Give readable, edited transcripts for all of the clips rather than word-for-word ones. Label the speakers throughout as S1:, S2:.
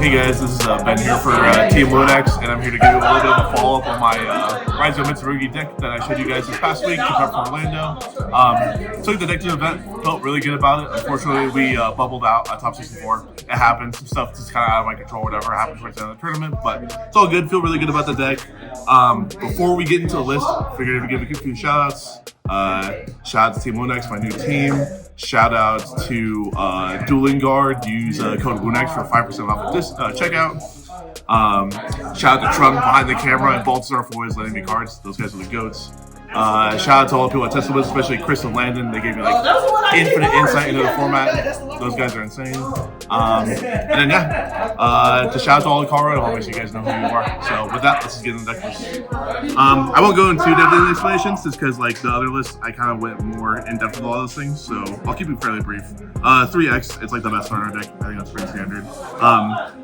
S1: Hey guys, this is Ben here for Team wnax, and I'm here to give you a little bit of a follow-up on my RYZEAL MITSURUGI deck that I showed you guys this past week to prep for Orlando. Took the deck to the event, felt really good about it. Unfortunately, we bubbled out at top 64. It happens, some stuff just kind of out of my control, whatever happens right down the tournament, but it's all good, feel really good about the deck. Before we get into the list, I figured I'd give a few shout-outs. Shout out to Team wnax, my new team. Shout out to Dueling Guard. Use code wnax for 5% off this checkout. Shout out to Trunk behind the camera and Baltzar for always letting me cards. Those guys are the goats. Shout out to all the people I tested with, especially Chris and Landon. They gave me like infinite insight into the format. Those guys are insane. And then just shout out to all the Colorado homies. You guys know who you are. So with that, let's just get into the deck list. I won't go into depth in the explanations just because like the other list, I kind of went more in depth with all those things. So I'll keep it fairly brief. 3X, it's like the best starter deck. I think that's pretty standard.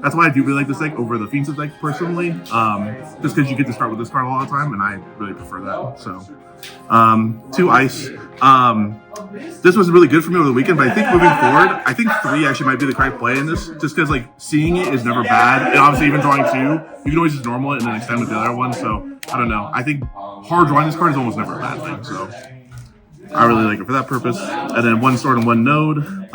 S1: That's why I do really like this deck over the Fiends deck personally. Just because you get to start with this card all the time, and I really prefer that. So 2 Ice. This was really good for me over the weekend, but I think moving forward, I think 3 actually might be the correct play in this, just because like seeing it is never bad, and obviously even drawing 2, you can always just normal it and then extend with the other one. So I don't know. I think hard drawing this card is almost never a bad thing. So I really like it for that purpose. And then 1 sword and 1 node.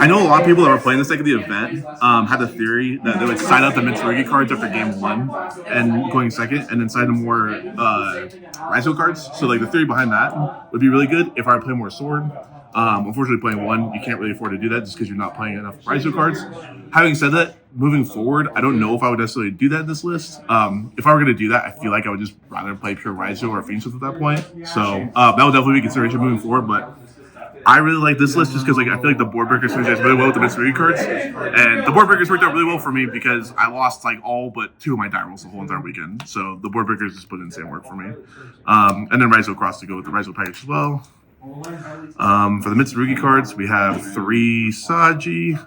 S1: I know a lot of people that were playing this deck at the event had the theory that they would side out the Mitsurugi cards after game 1 and going second, and then side them more RYZEAL cards. So like the theory behind that would be really good if I play more sword. Unfortunately, playing 1, you can't really afford to do that just because you're not playing enough RYZEAL cards. Having said that, moving forward, I don't know if I would necessarily do that in this list. If I were going to do that, I feel like I would just rather play pure RYZEAL or Fiends at that point. So that would definitely be a consideration moving forward, but I really like this list just because like I feel like the board breakers synergize really well with the Mitsurugi cards, and the board breakers worked out really well for me because I lost like all but 2 of my die rolls the whole entire weekend. So the board breakers just put in insane work for me. And then RYZEAL Cross to go with the RYZEAL package as well. For the Mitsurugi cards, we have 3 Saji.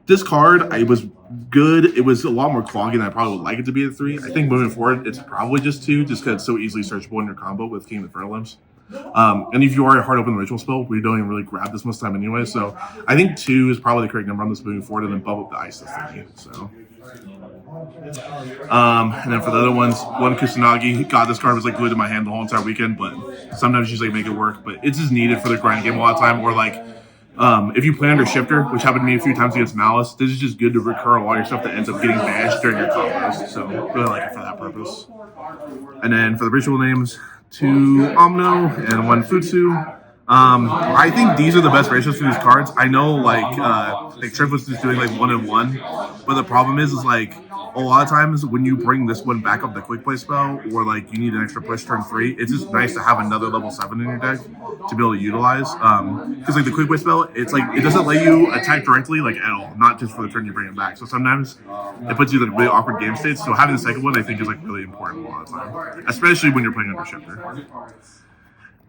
S1: This card, it was good. It was a lot more cloggy than I probably would like it to be at 3. I think moving forward, it's probably just 2, just because it's so easily searchable in your combo with King of the Inferno Limbs. And if you are a hard open ritual spell, we don't even really grab this much time anyway. So I think 2 is probably the correct number on this moving forward, and then bump up the ice to 3. So, and then for the other ones, 1 Kusanagi. God, this card was like glued to my hand the whole entire weekend, but sometimes you just like make it work. But it's just needed for the grind game a lot of time, or like if you play under Shifter, which happened to me a few times against Malice, this is just good to recur a lot of your stuff that ends up getting bashed during your combos. So really like it for that purpose. And then for the ritual names, 2 Omno and 1 Futsu. I think these are the best ratios for these cards. I know like Triplets is doing like 1 and 1, but the problem is like a lot of times when you bring this one back up the quick play spell, or like you need an extra push turn 3, it's just nice to have another level 7 in your deck to be able to utilize. Because like the quick play spell, it's like it doesn't let you attack directly like at all, not just for the turn you bring it back. So sometimes it puts you in really awkward game states. So having the second one, I think, is like really important a lot of time, especially when you're playing under Shifter.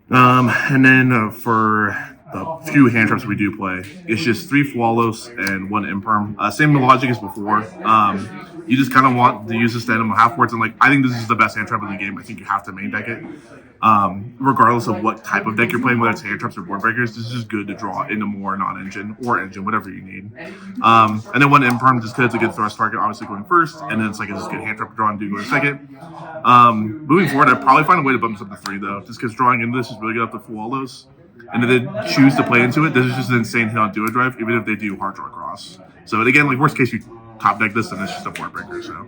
S1: And then for the few hand traps we do play, it's just 3 Flawless and 1 Imperm. Same logic as before. You just kind of want to use this to animal half words, and like I think this is the best hand trap in the game. I think you have to main deck it, regardless of what type of deck you're playing, whether it's hand traps or board breakers. This is just good to draw into more non-engine or engine, whatever you need. And then 1 Imperm just because it's a good thrust target, obviously going first, and then it's like it's just good hand trap to draw and do go to second. Moving forward, I'd probably find a way to bump this up to 3 though, just because drawing into this is really good up to full all those. And if they choose to play into it, this is just an insane hit on do a drive, even if they do hard draw cross. So again, like worst case, you top deck this, and it's just a board breaker. So,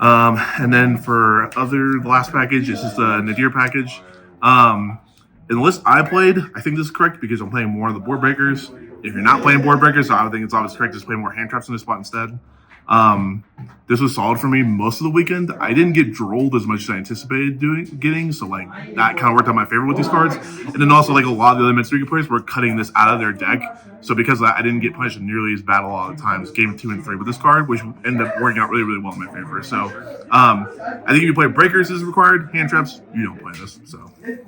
S1: and then for the last package, this is the Nader package. In the list I played, I think this is correct because I'm playing more of the board breakers. If you're not playing board breakers, I would think it's always correct to just play more hand traps in this spot instead. This was solid for me most of the weekend. I didn't get drolled as much as I anticipated getting, so like that kind of worked out my favor with these cards. And then also like a lot of the other Mitsurugi players were cutting this out of their deck, so because of that, I didn't get punished nearly as bad a lot of times, game 2 and 3 with this card, which ended up working out really, really well in my favor. So I think if you play breakers as required, hand traps, you don't play this. So and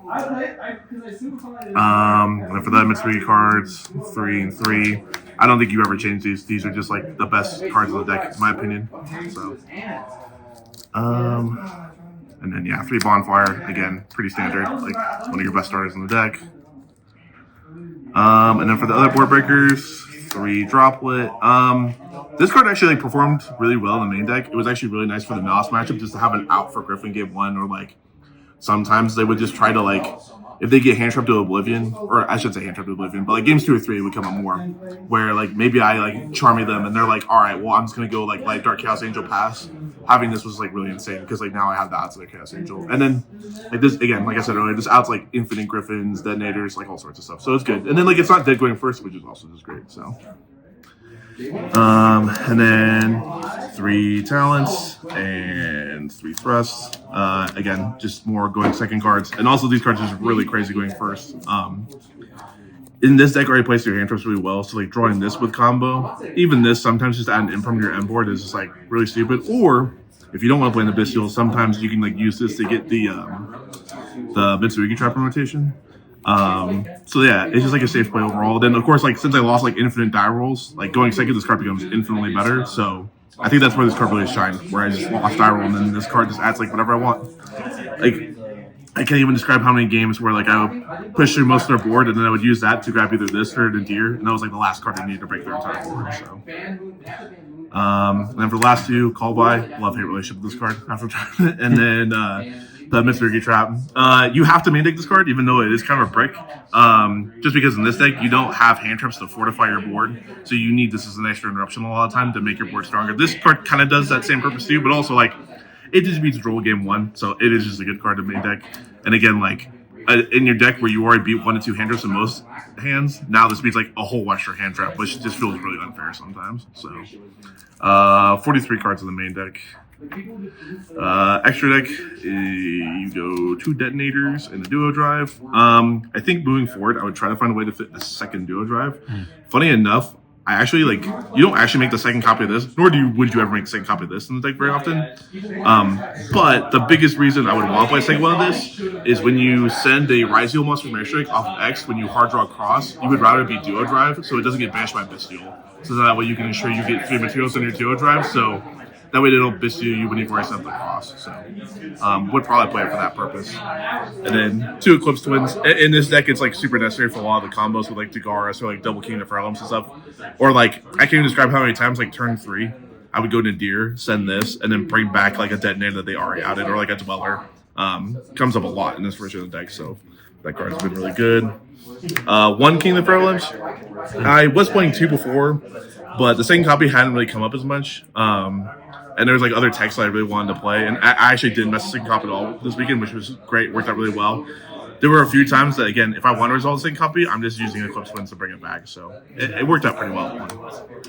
S1: then for the Mitsurugi cards, 3 and 3. I don't think you ever change these. These are just like the best cards of the deck, in my opinion. So, and then yeah, 3 Bonfire, again, pretty standard, like one of your best starters in the deck. And then for the other board breakers, 3 droplet. This card actually like performed really well in the main deck. It was actually really nice for the Malice matchup just to have an out for Griffin game 1, or like sometimes they would just try to like, if they get hand trapped to Oblivion, or I should say hand trapped to Oblivion, but like games 2 or 3 would come up more, where like maybe I like charmy them and they're like, all right, well I'm just gonna go like Light Dark Chaos Angel pass. Having this was like really insane because like now I have the outs of the Chaos Angel, and then like this again, like I said earlier, this outs like infinite Griffins, detonators, like all sorts of stuff. So it's good, and then like it's not dead going first, which is also just great. So. And then 3 talents and 3 thrusts. Again, just more going second cards, and also these cards are just really crazy going first. In this deck, already plays your hand traps really well. So like drawing this with combo, even this sometimes just add an imp from your end board is just like really stupid. Or if you don't want to play in the Bestial, sometimes you can like use this to get the Mitsurugi trap rotation. So yeah, it's just like a safe play overall. Then of course, like since I lost like infinite die rolls, like going second, this card becomes infinitely better. So I think that's where this card really shined, where I just lost die roll, and then this card just adds like whatever I want. Like I can't even describe how many games where like I would push through most of their board, and then I would use that to grab either this or the deer, and that was like the last card I needed to break their entire board. So. And then for the last 2, call by, love-hate relationship with this card after time, and then the Mitsurugi trap. You have to main deck this card, even though it is kind of a brick. Just because in this deck you don't have hand traps to fortify your board, so you need this as an extra interruption a lot of time to make your board stronger. This card kind of does that same purpose too, but also like it just beats Droll game 1, so it is just a good card to main deck. And again, like in your deck where you already beat 1 to 2 hand traps in most hands, now this beats like a whole extra hand trap, which just feels really unfair sometimes. So 43 cards in the main deck. Extra deck, you go 2 detonators and a duo drive. I think moving forward, I would try to find a way to fit a second duo drive. Funny enough, I actually like, you don't actually make the second copy of this, nor would you ever make the second copy of this in the deck very often. But the biggest reason I would want to play a second one of this is when you send a RYZEAL monster Strike off of X, when you hard draw cross, you would rather be duo drive so it doesn't get banished by Bestial. So that way you can ensure you get 3 materials on your duo drive, so that way they don't Bestial you when you've already sent the cross. So would probably play it for that purpose. And then 2 Eclipse Twins. In this deck, it's like super necessary for a lot of the combos with like Dagaris or like Double King of Fairlamps and stuff. Or like, I can't even describe how many times like turn 3, I would go Nader, send this, and then bring back like a detonator that they already outed, or like a Dweller. Comes up a lot in this version of the deck, so that card's been really good. 1 King of Fairlamps. I was playing 2 before, but the second copy hadn't really come up as much. And there's like other texts that I really wanted to play, and I actually didn't mess the second copy at all this weekend, which was great. Worked out really well. There were a few times that, again, if I want to resolve the second copy, I'm just using Eclipse Twins to bring it back. So it worked out pretty well.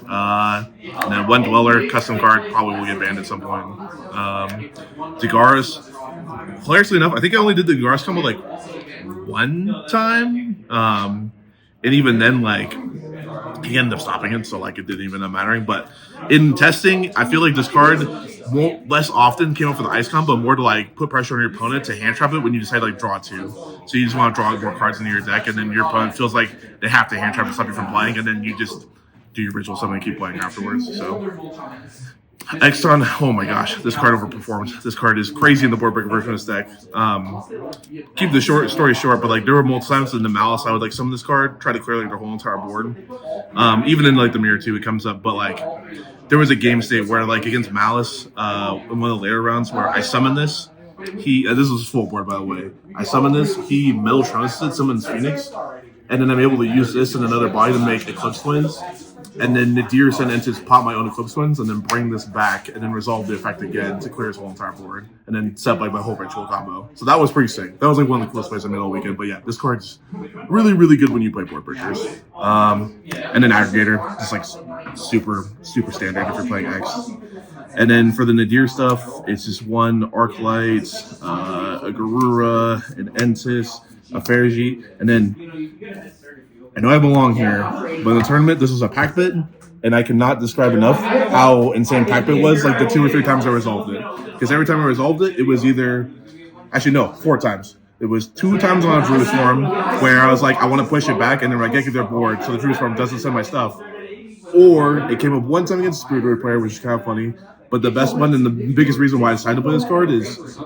S1: And then 1 Dweller, custom card, probably will get banned at some point. Dagaris, hilariously enough, I think I only did the Dagaris combo like 1 time. And even then, like, he ended up stopping it, so like it didn't even end up mattering. But in testing, I feel like this card less often came up for the ice combo, but more to like put pressure on your opponent to hand trap it when you decide to like draw 2. So you just want to draw more cards into your deck, and then your opponent feels like they have to hand trap to stop you from playing, and then you just do your ritual summon and keep playing afterwards. So Exton, oh my gosh, this card overperformed. This card is crazy in the board breaker version of this deck. Keep the story short, but like there were multiple times in the Malice I would like summon this card, try to clear like the whole entire board. Even in like the mirror too, it comes up, but like there was a game state where like against Malice, in one of the later rounds where I summoned this. This was full board by the way. I summoned this, he Metal Trunks summons Phoenix, and then I'm able to use this in another body to make Eclipse Twins. And then Nadir sent into pop my own Eclipse Twins and then bring this back and then resolve the effect again to clear his whole entire board and then set like my whole ritual combo. So that was pretty sick. That was like one of the coolest plays I made all weekend. But yeah, this card's really, really good when you play board breakers. And then Aggregator, just like super, super standard if you're playing X. And then for the Nadir stuff, it's just 1 Arclight, a Garura, an Entis, a Ferrijit, and then I know I belong here, but in the tournament, this was a pack bit, and I cannot describe enough how insane pack bit was, like the 2 or 3 times I resolved it. Because every time I resolved it, it was either, actually no, 4 times. It was 2 times on a Druid Swarm, where I was like, I want to push it back, and then I get their board, so the Druid Swarm doesn't send my stuff. Or it came up 1 time against a Spirit Druid player, which is kind of funny. But the best one and the biggest reason why I decided to play this card is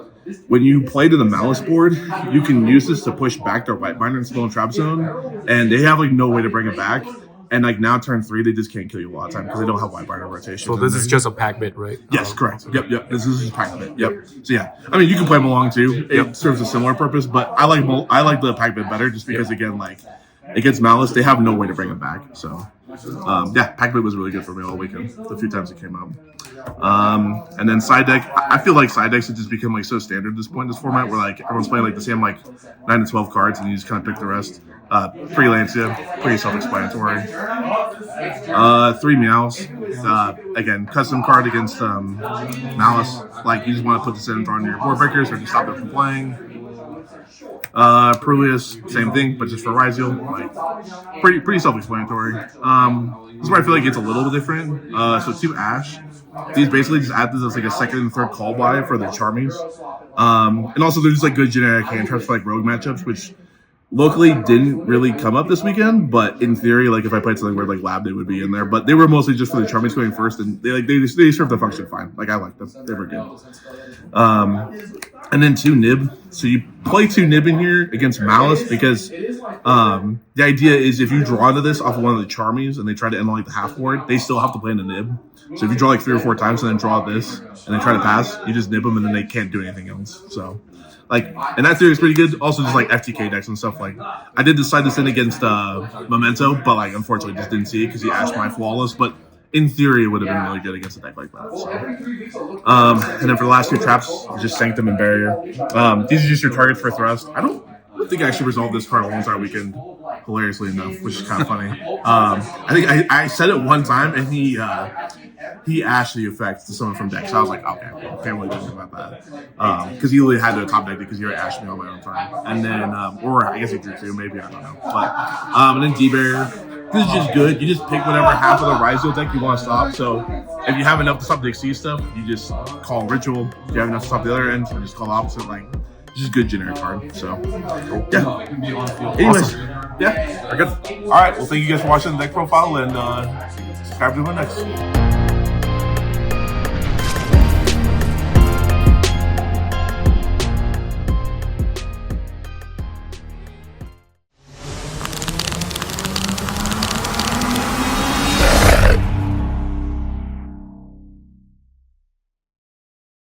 S1: when you play to the Malice board, you can use this to push back their White Binder and Spell and Trap Zone, and they have like no way to bring it back. And like now turn 3, they just can't kill you a lot of time because they don't have wide barrier rotation.
S2: So this is just a pack bit, right?
S1: Yes, correct. Yep. This is just pack bit. Yep. So yeah, I mean you can play them along too. It serves a similar purpose, but I like the pack bit better just because again like against Malice they have no way to bring it back. So yeah, pack bit was really good for me all weekend. The few times it came out. And then side deck, I feel like side decks have just become like so standard at this point in this format where like everyone's playing like the same like 9 to 12 cards and you just kind of pick the rest. Freelancia, pretty self-explanatory. 3 Meows. Again, custom card against Malice. Like you just want to put this in on your board breakers or just stop it from playing. Perulius, same thing, but just for RYZEAL. Like pretty self-explanatory. This is where I feel like it's a little bit different. So 2 Ash. These basically just add this as like a second and third call buy for the Charmies. And also they're just like good generic hand traps for like rogue matchups, which locally didn't really come up this weekend, but in theory, like if I played something where like Lab, they would be in there. But they were mostly just for the Charmies going first, and they served the function fine. Like I like them; they were good. And then 2 Nib. So you play 2 Nib in here against Malice because the idea is if you draw into this off of one of the Charmies and they try to end on like the half board, they still have to play in the Nib. So if you draw like 3 or 4 times and then draw this and then try to pass, you just nib them and then they can't do anything else. So. Like, and that theory is pretty good. Also, just like FTK decks and stuff. Like, I did decide this in against Memento, but like, unfortunately, just didn't see it because he asked my flawless. But in theory, it would have been really good against a deck like that. So, and then for the last 2 traps, just Sanctum and Barrier. These are just your targets for thrust. I don't think I actually resolved this card a long time weekend, hilariously enough, which is kind of funny. I think I said it one time, and he asked the effect to someone from deck, so I was like, okay, well, can't really do anything about that. Because he literally had to top deck it because he already asked me on my own time. And then, or I guess he drew 2, maybe, I don't know. But, and then D-Barrier. This is just good. You just pick whatever half of the RYZEAL deck you want to stop. So if you have enough to stop the Exceed stuff, you just call Ritual. If you have enough to stop the other end, you just call opposite. Like, it's just a good generic card. So, yeah. Anyways, yeah, we're good. All right. Well, thank you guys for watching the deck profile, and subscribe to my next.